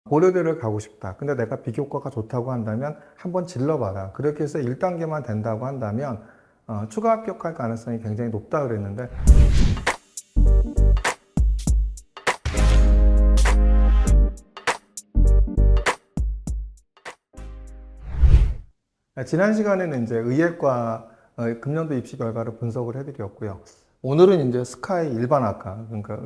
고려대를 가고 싶다. 근데 내가 비교과가 좋다고 한다면 한번 질러봐라. 그렇게 해서 1단계만 된다고 한다면 추가 합격할 가능성이 굉장히 높다 그랬는데 지난 시간에는 이제 의예과 금년도 입시 결과를 분석을 해드렸고요. 오늘은 이제 스카이 일반학과, 그러니까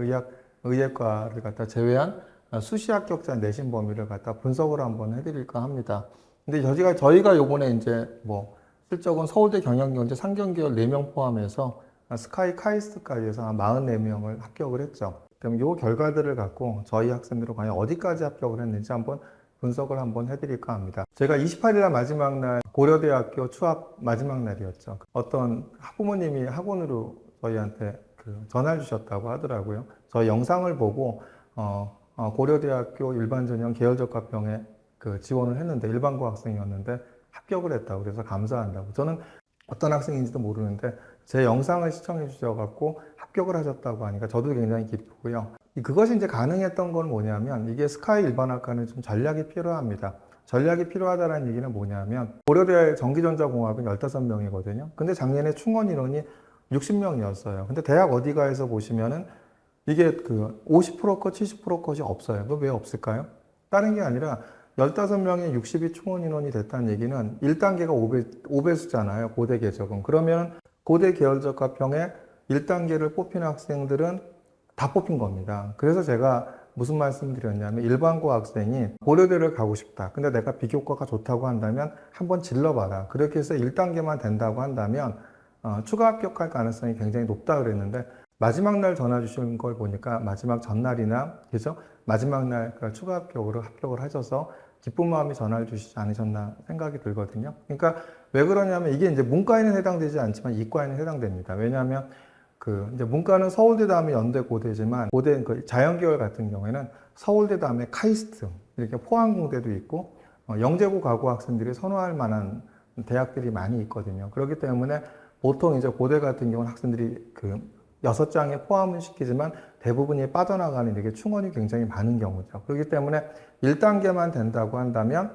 의예과를 갖다 제외한 수시 합격자 내신 범위를 갖다 분석을 한번 해드릴까 합니다. 근데 저희가 요번에 이제 뭐 실적은 서울대 경영경제 상경계열 4명 포함해서 스카이 카이스트까지 해서 한 44명을 합격을 했죠. 그럼 요 결과들을 갖고 저희 학생들은 과연 어디까지 합격을 했는지 한번 분석을 한번 해드릴까 합니다. 제가 28일 날 마지막 날 고려대학교 추합 마지막 날이었죠. 어떤 학부모님이 학원으로 저희한테 전화를 주셨다고 하더라고요. 저희 영상을 보고 고려대학교 일반전형 계열적합병에 지원을 했는데 일반고 학생이었는데 합격을 했다고 그래서 감사한다고. 저는 어떤 학생인지도 모르는데 제 영상을 시청해 주셔갖고 합격을 하셨다고 하니까 저도 굉장히 기쁘고요. 그것이 이제 가능했던 건 뭐냐면 이게 스카이 일반학과는 좀 전략이 필요합니다. 전략이 필요하다는 얘기는 뭐냐면 고려대 전기전자공학은 15명이거든요. 근데 작년에 충원 인원이 60명이었어요. 근데 대학 어디가에서 보시면은 이게 50% 컷, 70% 컷이 없어요. 그거 왜 없을까요? 다른 게 아니라 15명의 60이 충원 인원이 됐다는 얘기는 1단계가 5배수잖아요. 고대 계적은. 그러면 고대 계열적합형에 1단계를 뽑힌 학생들은 다 뽑힌 겁니다. 그래서 제가 무슨 말씀 드렸냐면 일반고 학생이 고려대를 가고 싶다. 근데 내가 비교과가 좋다고 한다면 한번 질러봐라. 그렇게 해서 1단계만 된다고 한다면 추가 합격할 가능성이 굉장히 높다 그랬는데 마지막 날 전화 주신 걸 보니까 마지막 전날이나 그죠? 마지막 날 추가 합격으로 합격을 하셔서 기쁜 마음이 전화를 주시지 않으셨나 생각이 들거든요. 그러니까 왜 그러냐면 이게 이제 문과에는 해당되지 않지만 이과에는 해당됩니다. 왜냐하면 이제 문과는 서울대 다음에 연대 고대지만 고대 자연계열 같은 경우에는 서울대 다음에 카이스트 이렇게 포항공대도 있고 영재고 가고 학생들이 선호할 만한 대학들이 많이 있거든요. 그렇기 때문에 보통 이제 고대 같은 경우는 학생들이 6장에 포함을 시키지만 대부분이 빠져나가는 이게 충원이 굉장히 많은 경우죠. 그렇기 때문에 1단계만 된다고 한다면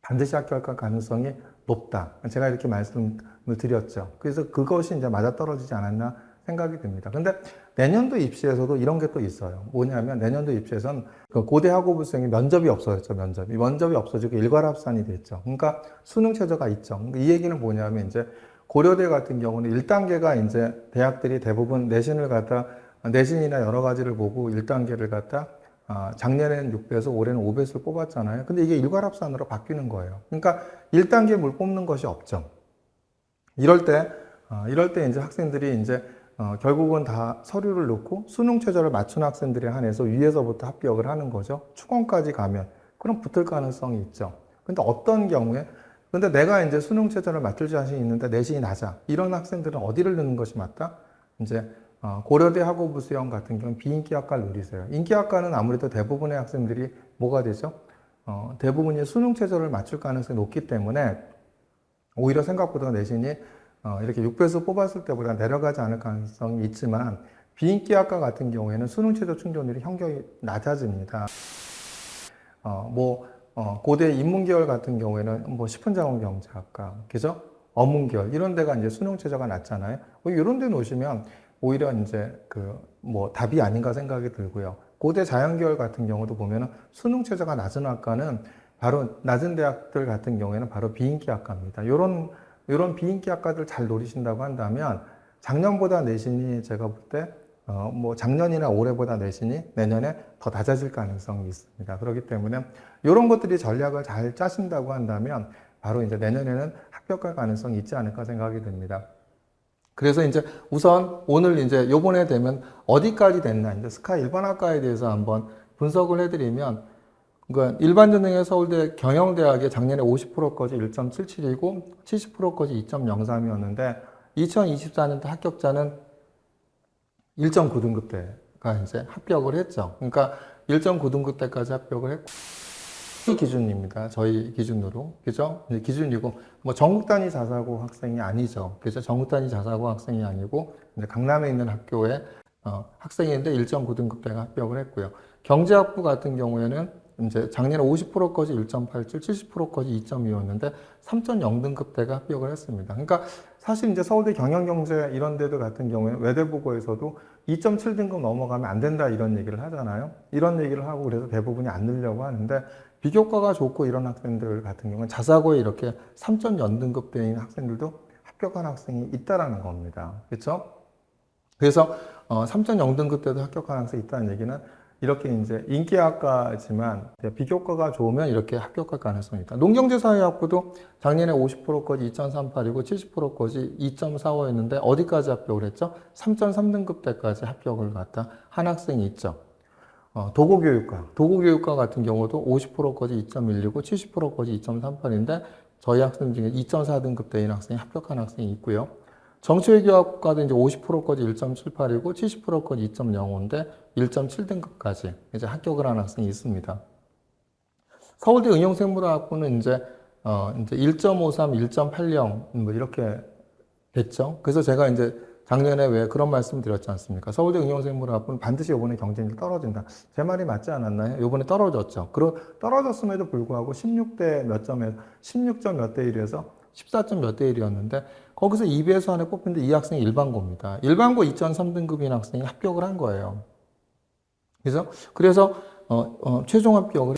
반드시 합격할 가능성이 높다. 제가 이렇게 말씀을 드렸죠. 그래서 그것이 이제 맞아떨어지지 않았나 생각이 듭니다. 근데 내년도 입시에서도 이런 게 또 있어요. 뭐냐면 내년도 입시에서는 고대 학우부생이 면접이 없어졌죠. 면접이 없어지고 일괄합산이 됐죠. 그러니까 수능 최저가 있죠. 이 얘기는 뭐냐면 이제 고려대 같은 경우는 1단계가 이제 대학들이 대부분 내신을 갖다 내신이나 여러 가지를 보고 1단계를 갖다 작년에는 6배수, 올해는 5배수를 뽑았잖아요. 근데 이게 일괄합산으로 바뀌는 거예요. 그러니까 1단계 물 뽑는 것이 없죠. 이럴 때 이제 학생들이 이제 결국은 다 서류를 넣고 수능 최저를 맞춘 학생들에 한해서 위에서부터 합격을 하는 거죠. 축원까지 가면 그럼 붙을 가능성이 있죠. 근데 어떤 경우에 근데 내가 이제 수능 최저를 맞출 자신이 있는데 내신이 낮아. 이런 학생들은 어디를 넣는 것이 맞다? 이제 고려대 학우부 수형 같은 경우는 비인기학과를 누리세요. 인기학과는 아무래도 대부분의 학생들이 뭐가 되죠? 대부분이 수능 최저를 맞출 가능성이 높기 때문에 오히려 생각보다 내신이 이렇게 6배수 뽑았을 때보다 내려가지 않을 가능성이 있지만 비인기학과 같은 경우에는 수능 최저 충족률이 현저히 낮아집니다. 고대 인문계열 같은 경우에는 식품자원경제학과, 그죠? 어문계열 이런 데가 이제 수능 최저가 낮잖아요. 이런 데 놓으시면 오히려 이제 답이 아닌가 생각이 들고요. 고대 자연계열 같은 경우도 보면은 수능 최저가 낮은 학과는 바로 낮은 대학들 같은 경우에는 바로 비인기학과입니다. 이런 비인기학과들 잘 노리신다고 한다면 작년보다 내신이 제가 볼 때 작년이나 올해보다 내신이 내년에 더 낮아질 가능성이 있습니다. 그렇기 때문에 이런 것들이 전략을 잘 짜신다고 한다면 바로 이제 내년에는 합격할 가능성이 있지 않을까 생각이 듭니다. 그래서 이제 우선 오늘 이제 요번에 되면 어디까지 됐나 이제 스카이 일반학과에 대해서 한번 분석을 해드리면 그러니까 일반전형의 서울대 경영대학의 작년에 50%까지 1.77이고 70%까지 2.03이었는데 2024년도 합격자는 1.9등급대가 이제 합격을 했죠. 그러니까 1.9등급대까지 합격을 했고 이 기준입니다. 저희 기준으로. 그죠? 기준이고 전국 단위 자사고 학생이 아니죠. 그죠? 전국 단위 자사고 학생이 아니고 강남에 있는 학교에 학생인데 1.9등급대가 합격을 했고요. 경제학부 같은 경우에는 이제 작년에 50%까지 1.87, 70%까지 2.2였는데 3.0등급대가 합격을 했습니다. 그러니까 사실 이제 서울대 경영경제 이런 데들 같은 경우에 외대보고에서도 2.7등급 넘어가면 안 된다 이런 얘기를 하잖아요. 이런 얘기를 하고 그래서 대부분이 안 늘려고 하는데 비교과가 좋고 이런 학생들 같은 경우는 자사고에 이렇게 3.0등급대인 학생들도 합격한 학생이 있다라는 겁니다. 그렇죠? 그래서 3.0등급 때도 합격한 학생이 있다는 얘기는 이렇게 이제 인기학과지만 비교과가 좋으면 이렇게 합격할 가능성이 있다. 농경제사회학부도 작년에 50%까지 2.38이고 70%까지 2.45였는데 어디까지 합격을 했죠? 3.3등급 때까지 합격을 갖다 한 학생이 있죠. 도구교육과 같은 경우도 50%까지 2.16이고 70%까지 2.38인데 저희 학생 중에 2.4등급 대인 학생이 합격한 학생이 있고요. 정치외교학과도 이제 50%까지 1.78이고 70%까지 2.05인데 1.7등급까지 이제 합격을 한 학생이 있습니다. 서울대 응용생물학부는 이제 1.53, 1.80 뭐 이렇게 됐죠. 그래서 제가 이제 작년에 왜 그런 말씀 드렸지 않습니까? 서울대 응용생물학부는 반드시 이번에 경쟁률 떨어진다. 제 말이 맞지 않았나요? 이번에 떨어졌죠. 떨어졌음에도 불구하고 16대 몇 점에 16점 몇 대 1에서 14점 몇 대 1이었는데 거기서 2배수 안에 뽑힌데 이 학생이 일반고입니다. 일반고 2.3등급인 학생이 합격을 한 거예요. 그래서 최종 합격을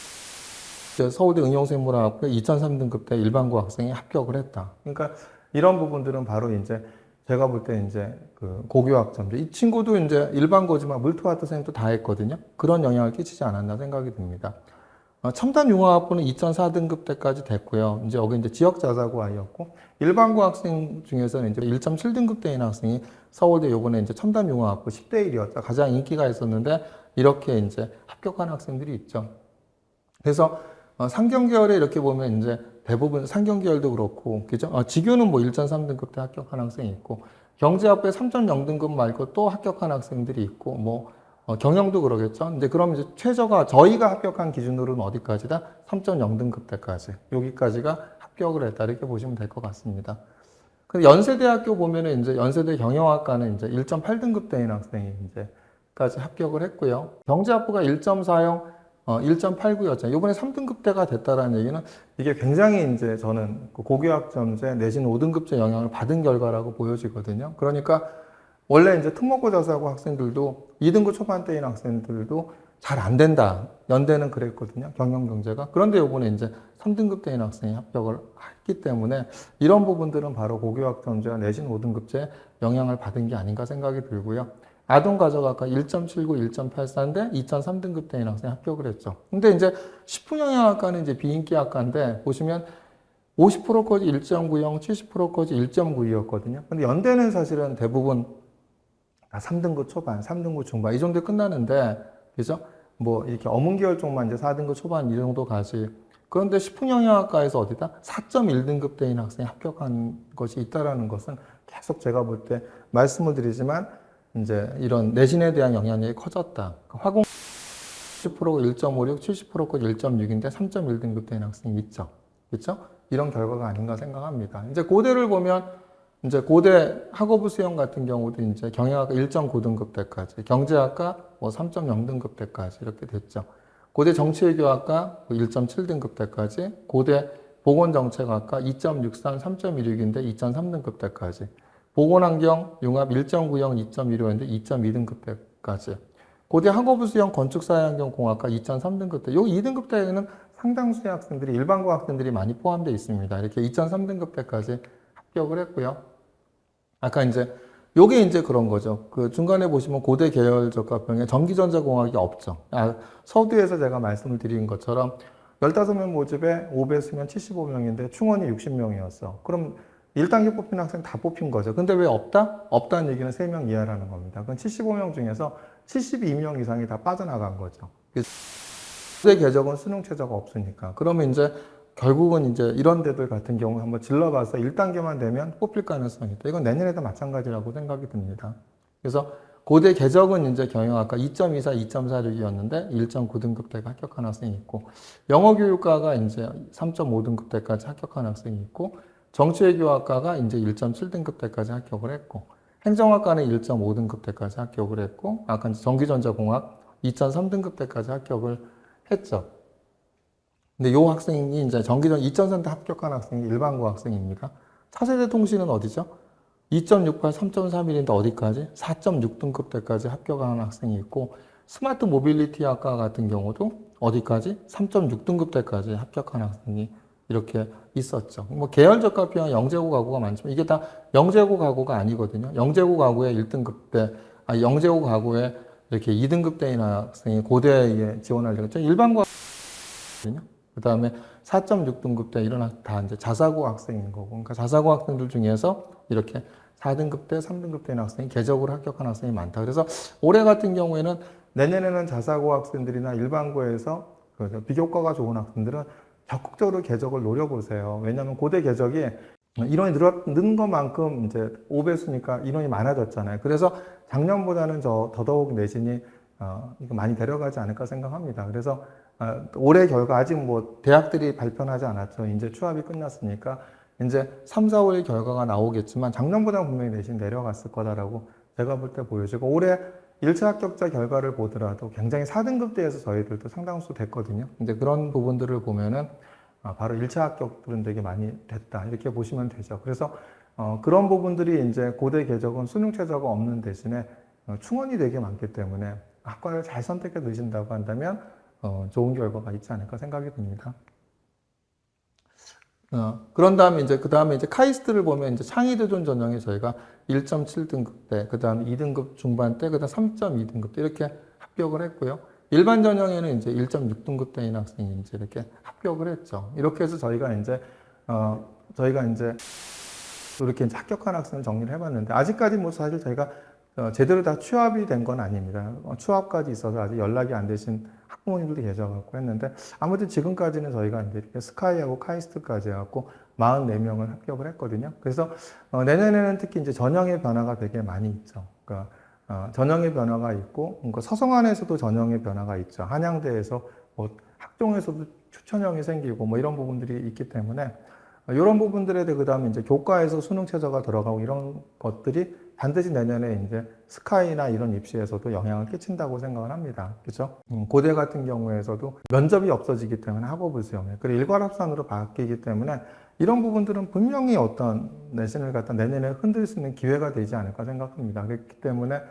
서울대 응용생물학부에 2.3등급 대 일반고 학생이 합격을 했다. 그러니까 이런 부분들은 바로 이제 제가 볼 때 이제 그 고교학점제 이 친구도 이제 일반고지만 물투와트 선생님도 다 했거든요. 그런 영향을 끼치지 않았나 생각이 듭니다. 첨단융합학부는 2.4등급 때까지 됐고요. 이제 여기 이제 지역자사고 아이였고, 일반고 학생 중에서는 이제 1.7등급 대인 학생이 서울대 요번에 이제 첨단융합학부 10대 1이었다. 가장 인기가 있었는데, 이렇게 이제 합격한 학생들이 있죠. 그래서 상경계열에 이렇게 보면 이제 대부분 상경계열도 그렇고, 그죠? 지교는 뭐 1.3등급 때 합격한 학생이 있고, 경제학부에 3.0등급 말고 또 합격한 학생들이 있고, 경영도 그러겠죠. 근데 그럼 이제 저희가 합격한 기준으로는 어디까지다? 3.0등급 때까지. 여기까지가 합격을 했다. 이렇게 보시면 될 것 같습니다. 근데 연세대학교 보면은 이제 연세대 경영학과는 이제 1.8등급 대인 학생이 이제까지 합격을 했고요. 경제학부가 1.40, 1.89였잖아요. 이번에 3등급대가 됐다라는 얘기는 이게 굉장히 이제 저는 고교학점제 내신 5등급제 영향을 받은 결과라고 보여지거든요. 그러니까 원래 이제 특목고 자사고 학생들도 2등급 초반대인 학생들도 잘 안 된다. 연대는 그랬거든요. 경영경제가. 그런데 이번에 이제 3등급 대인 학생이 합격을 했기 때문에 이런 부분들은 바로 고교학점제와 내신 5등급제 영향을 받은 게 아닌가 생각이 들고요. 아동가족학과 1.79, 1.84인데 2.3등급 대인 학생이 합격을 했죠. 근데 이제 식품영양학과는 이제 비인기학과인데 보시면 50%까지 1.90, 70%까지 1.92였거든요. 근데 연대는 사실은 대부분 3등급 초반, 3등급 중반 이 정도에 끝나는데, 그죠? 뭐 이렇게 어문계열 쪽만 이제 4등급 초반 이 정도 가지. 그런데 식품영양학과에서 어디다 4.1등급 대인 학생이 합격한 것이 있다라는 것은 계속 제가 볼 때 말씀을 드리지만 이제 이런 내신에 대한 영향력이 커졌다. 화공 10%가 1.56, 70%가 1.6인데 3.1등급 대인 학생이 있죠. 그렇죠? 이런 결과가 아닌가 생각합니다. 이제 고대를 보면 이제 고대 학업부 수영 같은 경우도 이제 경영학과 1.9등급 때까지, 경제학과 뭐 3.0등급 때까지 이렇게 됐죠. 고대 정치외교학과 1.7등급 때까지, 고대 보건정책학과 2.63, 3.16인데 2.3등급 때까지, 보건환경 융합 1.90, 2.15인데 2.2등급 때까지, 고대 학업부 수영 건축사회환경공학과 2.3등급 때, 요 2등급 때에는 상당수의 학생들이 일반고 학생들이 많이 포함되어 있습니다. 이렇게 2.3등급 때까지 합격을 했고요. 아까 이제 요게 이제 그런 거죠. 그 중간에 보시면 고대 계열 적합형에 전기전자공학이 없죠. 서두에서 제가 말씀을 드린 것처럼 15명 모집에 5배수면 75명인데 충원이 60명이었어. 그럼 1단계 뽑힌 학생 다 뽑힌 거죠. 근데 왜 없다? 없다는 얘기는 3명 이하라는 겁니다. 그럼 75명 중에서 72명 이상이 다 빠져나간 거죠. 고대 계적은 수능 최저가 없으니까. 그러면 이제 결국은 이제 이런 데들 같은 경우 한번 질러봐서 1단계만 되면 뽑힐 가능성이 있다. 이건 내년에도 마찬가지라고 생각이 듭니다. 그래서 고대 계적은 이제 경영학과 2.24, 2.46이었는데 1.9등급 대가 합격한 학생이 있고, 영어교육과가 이제 3.5등급 대까지 합격한 학생이 있고, 정치외교학과가 이제 1.7등급 대까지 합격을 했고, 행정학과는 1.5등급 대까지 합격을 했고, 아까 이제 전기전자공학 2.3등급 대까지 합격을 했죠. 근데 이 학생이 이제 정기전 2000센터 합격한 학생이 일반고 학생입니다. 차세대 통신은 어디죠? 2.68, 3.31인데 어디까지? 4.6등급 때까지 합격한 학생이 있고, 스마트 모빌리티 학과 같은 경우도 어디까지? 3.6등급 때까지 합격한 학생이 이렇게 있었죠. 뭐 계열적 가피와 영재고 가구가 많지만 이게 다 영재고 가구가 아니거든요. 영재고 가구의 1등급 때, 영재고 가구의 이렇게 2등급 때인 학생이 고대에 지원하려고 했죠. 일반고 학생이거든요. 그 다음에 4.6등급 때 이런 다 이제 자사고 학생인 거고, 그러니까 자사고 학생들 중에서 이렇게 4등급 때, 3등급 때인 학생이 계적으로 합격한 학생이 많다. 그래서 올해 같은 경우에는 내년에는 자사고 학생들이나 일반고에서 비교과가 좋은 학생들은 적극적으로 계적을 노려보세요. 왜냐하면 고대 계적이 인원이 는 것만큼 이제 5배수니까 인원이 많아졌잖아요. 그래서 작년보다는 더더욱 내신이 이거 많이 데려가지 않을까 생각합니다. 그래서 올해 결과 아직 뭐 대학들이 발표하지 않았죠. 이제 추합이 끝났으니까 이제 3, 4월 결과가 나오겠지만 작년보다는 분명히 내신 내려갔을 거다라고 제가 볼 때 보여지고 올해 1차 합격자 결과를 보더라도 굉장히 4등급대에서 저희들도 상당수 됐거든요. 이제 그런 부분들을 보면은 바로 1차 합격들은 되게 많이 됐다. 이렇게 보시면 되죠. 그래서 그런 부분들이 이제 고대 계적은 수능 최저가 없는 대신에 충원이 되게 많기 때문에 학과를 잘 선택해 두신다고 한다면 좋은 결과가 있지 않을까 생각이 듭니다. 그런 다음에 이제 그 다음에 이제 카이스트를 보면 이제 창의도전 전형에 저희가 1.7등급 때, 그 다음 2등급 중반 때, 그 다음 3.2등급 때 이렇게 합격을 했고요. 일반 전형에는 이제 1.6등급 때인 학생이 이제 이렇게 합격을 했죠. 이렇게 해서 저희가 이제 이렇게 이제 합격한 학생을 정리를 해봤는데 아직까지 뭐 사실 저희가 제대로 다 취합이 된 건 아닙니다. 취합까지 있어서 아직 연락이 안 되신 학부모님들도 계셔갖고 했는데 아무튼 지금까지는 저희가 이제 이렇게 스카이하고 카이스트까지 해갖고 44명을 합격을 했거든요. 그래서 내년에는 특히 이제 전형의 변화가 되게 많이 있죠. 그러니까 전형의 변화가 있고 그러니까 서성안에서도 전형의 변화가 있죠. 한양대에서 뭐 학종에서도 추천형이 생기고 뭐 이런 부분들이 있기 때문에 이런 부분들에 대해 그다음에 이제 교과에서 수능 최저가 들어가고 이런 것들이 반드시 내년에 이제 스카이나 이런 입시에서도 영향을 끼친다고 생각을 합니다. 그렇죠? 고대 같은 경우에서도 면접이 없어지기 때문에 학업을 수용해. 그리고 일괄합산으로 바뀌기 때문에 이런 부분들은 분명히 어떤 내신을 갖다 내년에 흔들 수 있는 기회가 되지 않을까 생각합니다. 그렇기 때문에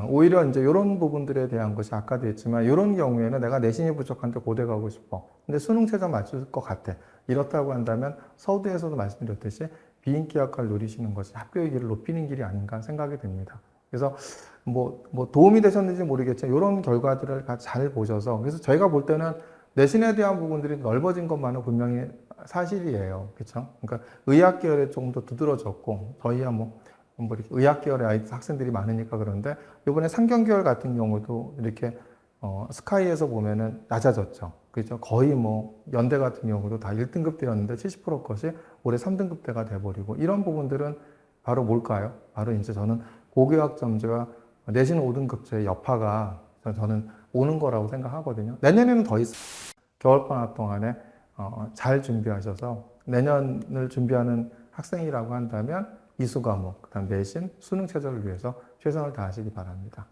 오히려 이제 이런 부분들에 대한 것이 아까도 했지만 이런 경우에는 내가 내신이 부족한데 고대 가고 싶어. 근데 수능 최저 맞출 것 같아. 이렇다고 한다면 서두에서도 말씀드렸듯이 비인기 학과를 노리시는 것이 합격의 길을 높이는 길이 아닌가 생각이 듭니다. 그래서 뭐 도움이 되셨는지 모르겠지만 이런 결과들을 잘 보셔서 그래서 저희가 볼 때는 내신에 대한 부분들이 넓어진 것만은 분명히 사실이에요. 그렇죠? 그러니까 의학 계열에 조금 더 두드러졌고 저희야 뭐 이렇게 의학 계열의 학생들이 많으니까 그런데 이번에 상경 계열 같은 경우도 이렇게 스카이에서 보면은 낮아졌죠. 그죠? 거의 뭐 연대 같은 경우도 다 1등급대였는데 70% 것이 올해 3등급대가 돼버리고 이런 부분들은 바로 뭘까요? 바로 이제 저는 고교학 점수가 내신 5등급제의 여파가 저는 오는 거라고 생각하거든요. 내년에는 더 있어요. 겨울방학 동안에 잘 준비하셔서 내년을 준비하는 학생이라고 한다면 이수 과목, 그다음 내신, 수능 최저를 위해서 최선을 다하시기 바랍니다.